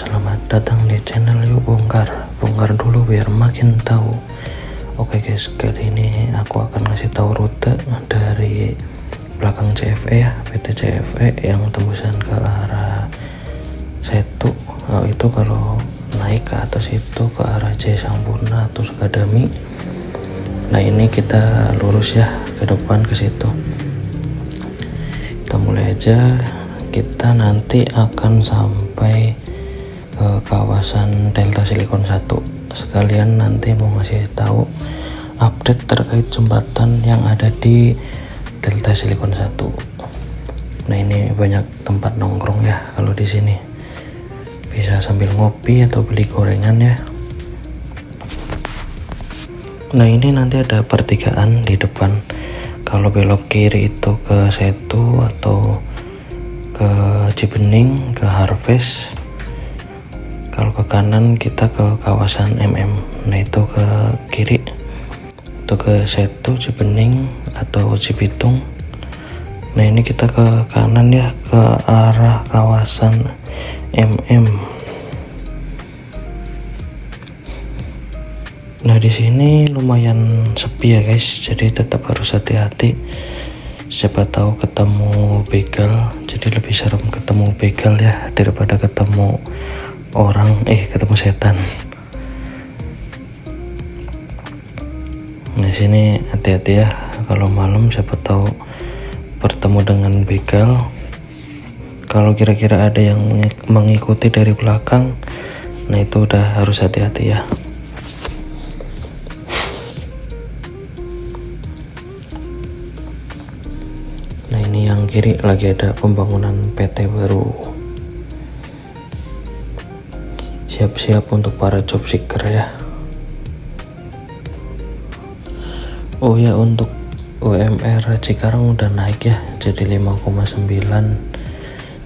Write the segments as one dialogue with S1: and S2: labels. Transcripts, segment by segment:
S1: Selamat datang di channel Yuk Bongkar dulu biar makin tahu. Oke guys, kali ini aku akan ngasih tahu rute dari belakang CFE ya, PT CFE yang tembusan ke arah Setu. Itu kalau naik ke atas itu ke arah J Sampurna atau Sukadami. Nah ini kita lurus ya ke depan ke situ. Kita mulai aja. Kita nanti akan sampai ke kawasan Delta Silicon 1. Sekalian nanti mau ngasih tahu update terkait jembatan yang ada di Delta Silicon 1. Nah ini banyak tempat nongkrong ya kalau di sini. Bisa sambil ngopi atau beli gorengan ya. Nah ini nanti ada pertigaan di depan. Kalau belok kiri itu ke Setu atau ke Cibening, ke Harvest. Kalau ke kanan kita ke kawasan MM. Nah itu ke kiri itu ke Setu, Cibening atau Cibitung. Nah ini kita ke kanan ya, ke arah kawasan MM. Nah di sini lumayan sepi ya guys, jadi tetap harus hati-hati. Siapa tahu ketemu begal, jadi lebih serem ketemu begal ya daripada ketemu ketemu setan. Nah sini hati-hati ya, kalau malam siapa tahu bertemu dengan begal. Kalau kira-kira ada yang mengikuti dari belakang, nah itu udah harus hati-hati ya. Nah ini yang kiri lagi ada pembangunan PT baru. Siap-siap untuk para job seeker ya. Oh ya, untuk UMR Cikarang udah naik ya jadi 5,9.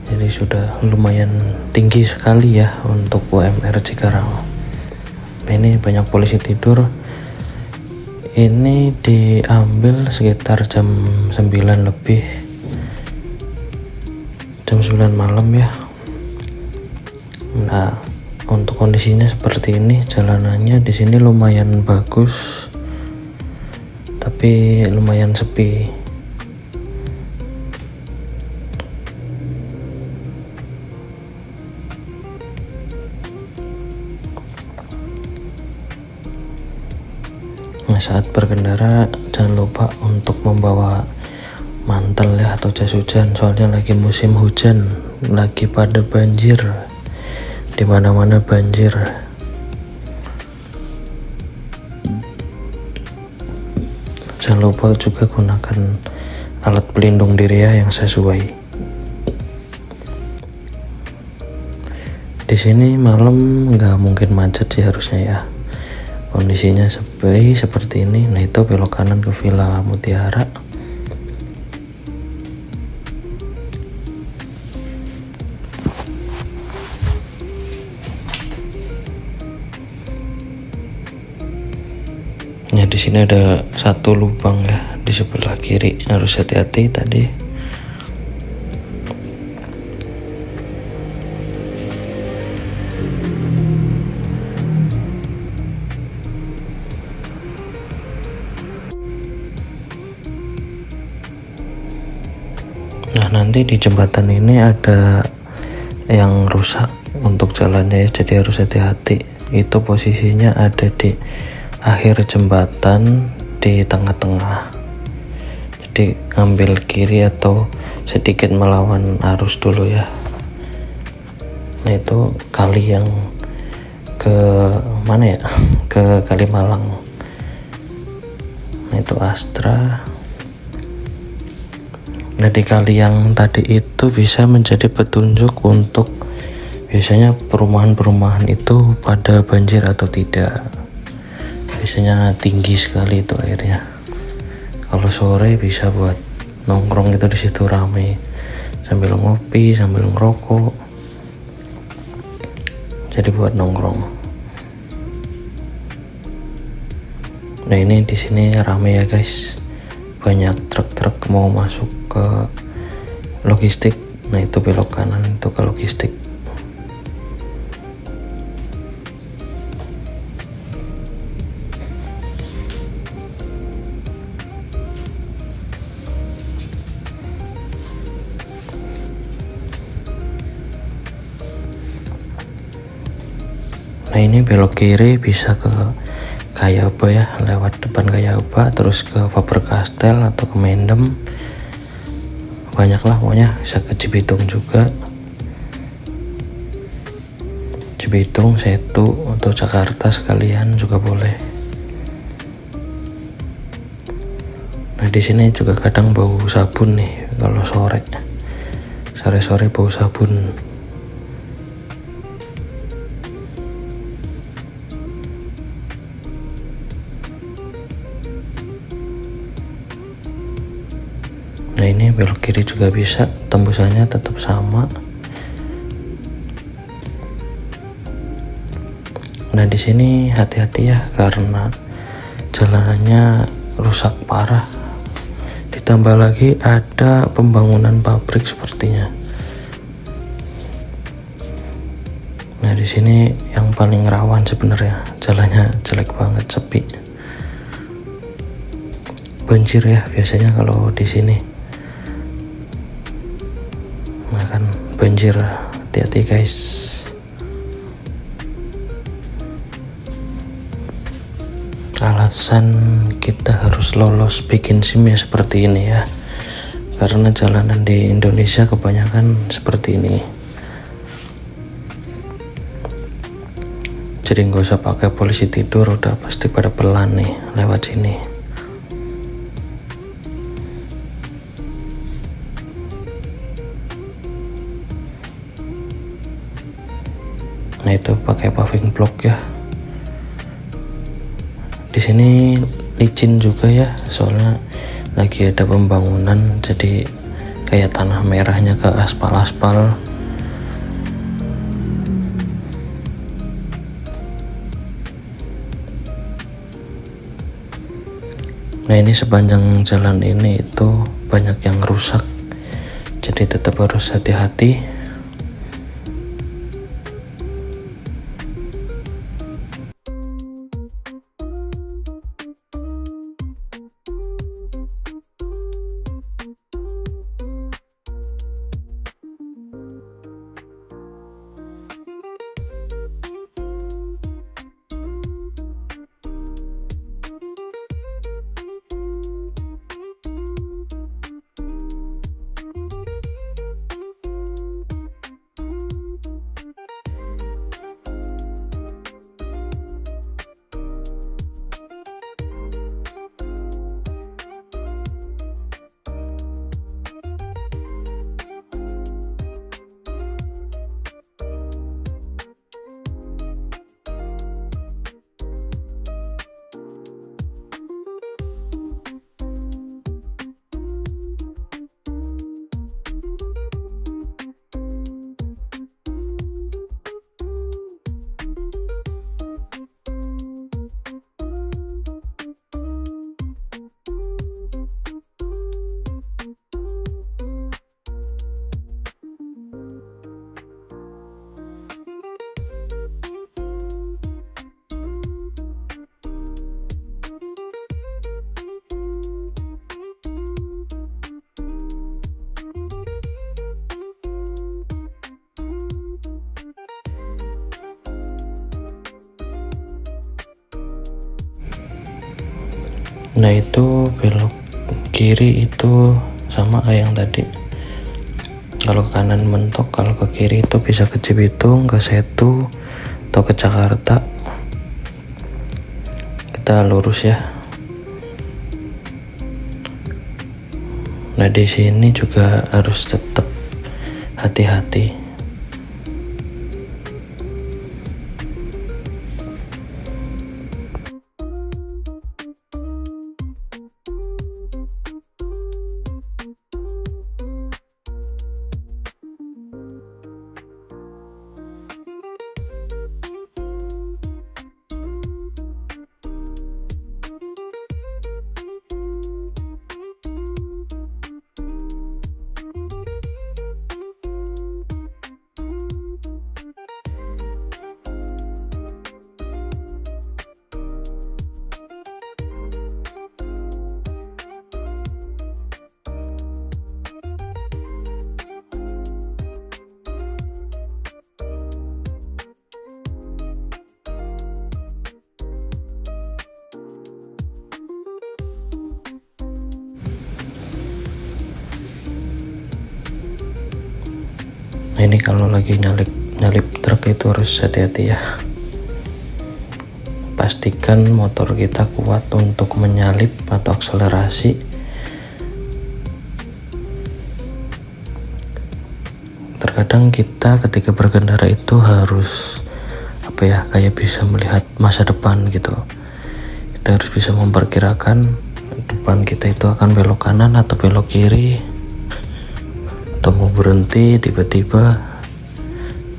S1: Jadi sudah lumayan tinggi sekali ya untuk UMR Cikarang. Nah, ini banyak polisi tidur. Ini diambil sekitar jam 9 lebih, jam 9 malam ya. Nah untuk kondisinya seperti ini, jalanannya di sini lumayan bagus, tapi lumayan sepi. Nah saat berkendara jangan lupa untuk membawa mantel ya atau jas hujan, soalnya lagi musim hujan, lagi pada banjir. Di mana-mana banjir. Jangan lupa juga gunakan alat pelindung diri ya yang sesuai. Di sini malam nggak mungkin macet sih harusnya ya. Kondisinya sepi seperti ini. Nah itu belok kanan ke Villa Mutiara. Ya di sini ada satu lubang ya di sebelah kiri, harus hati-hati tadi. Nah nanti di jembatan ini ada yang rusak untuk jalannya ya, jadi harus hati-hati. Itu posisinya ada di akhir jembatan di tengah-tengah, jadi ngambil kiri atau sedikit melawan arus dulu ya. Nah itu kali yang ke mana ya, ke Kalimalang. Nah itu Astra. Nah di kali yang tadi itu bisa menjadi petunjuk untuk biasanya perumahan-perumahan itu pada banjir atau tidak. Biasanya tinggi sekali itu airnya. Kalau sore bisa buat nongkrong itu di situ rame, sambil ngopi, sambil ngerokok. Jadi buat nongkrong. Nah ini di sini rame ya guys. Banyak truk-truk mau masuk ke logistik. Nah itu belok kanan itu ke logistik. Nah ini belok kiri bisa ke Kayaba ya, lewat depan Kayaba terus ke Faber-Castell atau ke Mendem, banyak lah pokoknya. Bisa ke Cibitung juga, Cibitung, Setu atau Jakarta sekalian juga boleh. Nah di sini juga kadang bau sabun nih kalau sore bau sabun. Nah ini belok kiri juga bisa, tembusannya tetap sama. Nah di sini hati-hati ya karena jalanannya rusak parah. Ditambah lagi ada pembangunan pabrik sepertinya. Nah di sini yang paling rawan sebenarnya, jalannya jelek banget, sepi. Banjir ya biasanya kalau di sini. Nah kan banjir, hati-hati guys. Alasan kita harus lolos bikin SIM ya seperti ini ya, karena jalanan di Indonesia kebanyakan seperti ini. Jadi nggak usah pakai polisi tidur, udah pasti pada pelan nih lewat sini. Nah itu pakai paving block ya. Di sini licin juga ya, soalnya lagi ada pembangunan, jadi kayak tanah merahnya ke aspal-aspal. Nah ini sepanjang jalan ini itu banyak yang rusak, jadi tetap harus hati-hati. Nah itu belok kiri itu sama kayak yang tadi. Kalau ke kanan mentok, kalau ke kiri itu bisa ke Cibitung, ke Setu, atau ke Jakarta. Kita lurus ya. Nah di sini juga harus tetap hati-hati. Nah ini kalau lagi nyalip truk itu harus hati-hati ya. Pastikan motor kita kuat untuk menyalip atau akselerasi. Terkadang kita ketika berkendara itu harus kayak bisa melihat masa depan gitu. Kita harus bisa memperkirakan depan kita itu akan belok kanan atau belok kiri, atau mau berhenti tiba-tiba.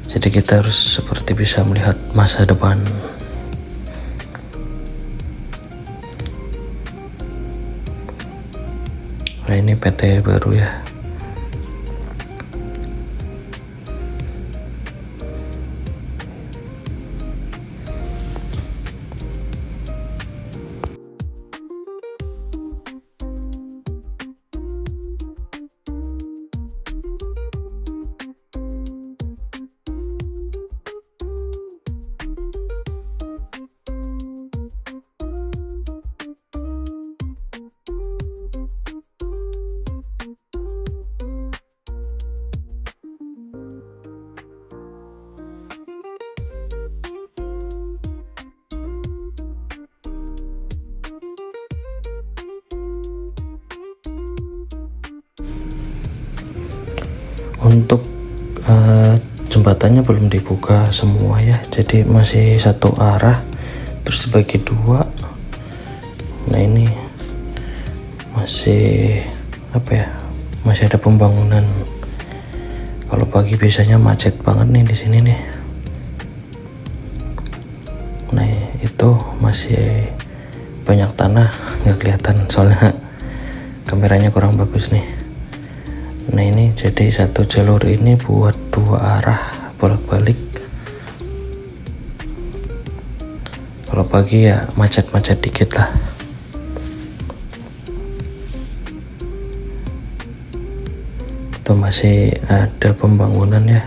S1: Jadi kita harus seperti bisa melihat masa depan. Nah ini PT baru ya. Untuk jembatannya belum dibuka semua ya, jadi masih satu arah terus dibagi dua. Nah ini masih masih ada pembangunan. Kalau pagi biasanya macet banget nih di sini nih. Nah itu masih banyak tanah, nggak kelihatan soalnya kameranya kurang bagus nih. Nah ini jadi satu jalur ini buat dua arah bolak-balik. Kalau pagi ya macet-macet dikit lah. Itu masih ada pembangunan ya.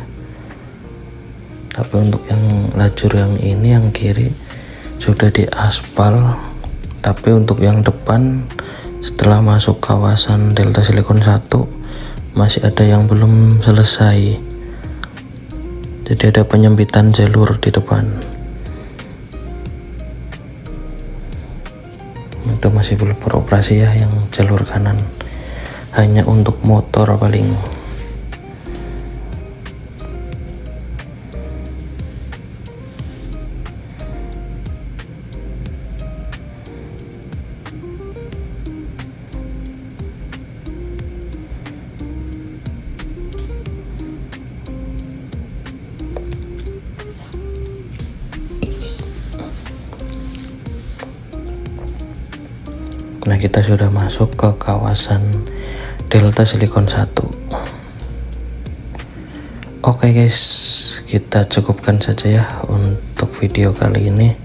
S1: Tapi untuk yang lajur yang ini yang kiri sudah diaspal. Tapi untuk yang depan setelah masuk kawasan Delta Silicon 1 masih ada yang belum selesai. Jadi ada penyempitan jalur di depan. Itu masih belum beroperasi ya, yang jalur kanan hanya untuk motor paling. Nah kita sudah masuk ke kawasan Delta Silicon 1. Oke guys, kita cukupkan saja ya untuk video kali ini.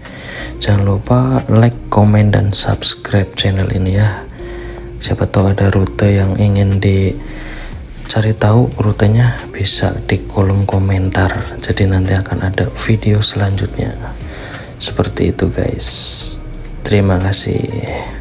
S1: Jangan lupa like, komen, dan subscribe channel ini ya. Siapa tahu ada rute yang ingin dicari tahu rutenya, bisa di kolom komentar. Jadi nanti akan ada video selanjutnya. Seperti itu guys. Terima kasih.